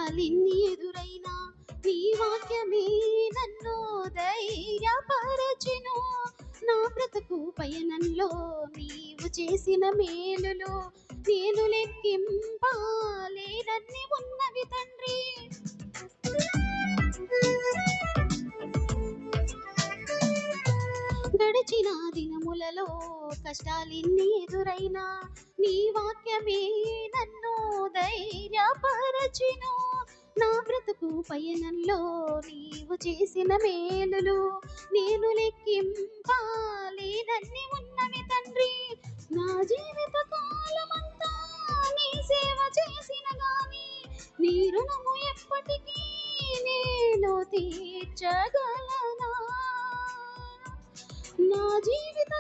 కష్టాలిన్ని ఎదురైనా నీ వాక్యమే నన్ను ధైర్యపరచెను. నా బ్రతుకు పయనంలో నీవు చేసిన మేలులు నేను లెక్కింపాలేనన్ని ఉన్నవి తండ్రి. గడిచిన దినములలో కష్టాలిన్ని ఎదురైనా నీ వాక్యమే నన్ను ధైర్యపరచెను. నా బ్రతుకు పయనంలో నీవు చేసిన మేలులు నేను లెక్కింపాలేనన్ని ఉన్నవి తండ్రి. నా జీవిత కాలమంతా నీ సేవ చేసిన గాని నీ రుణము ఎప్పటికీ నేను తీర్చగలనా? నా జీవిత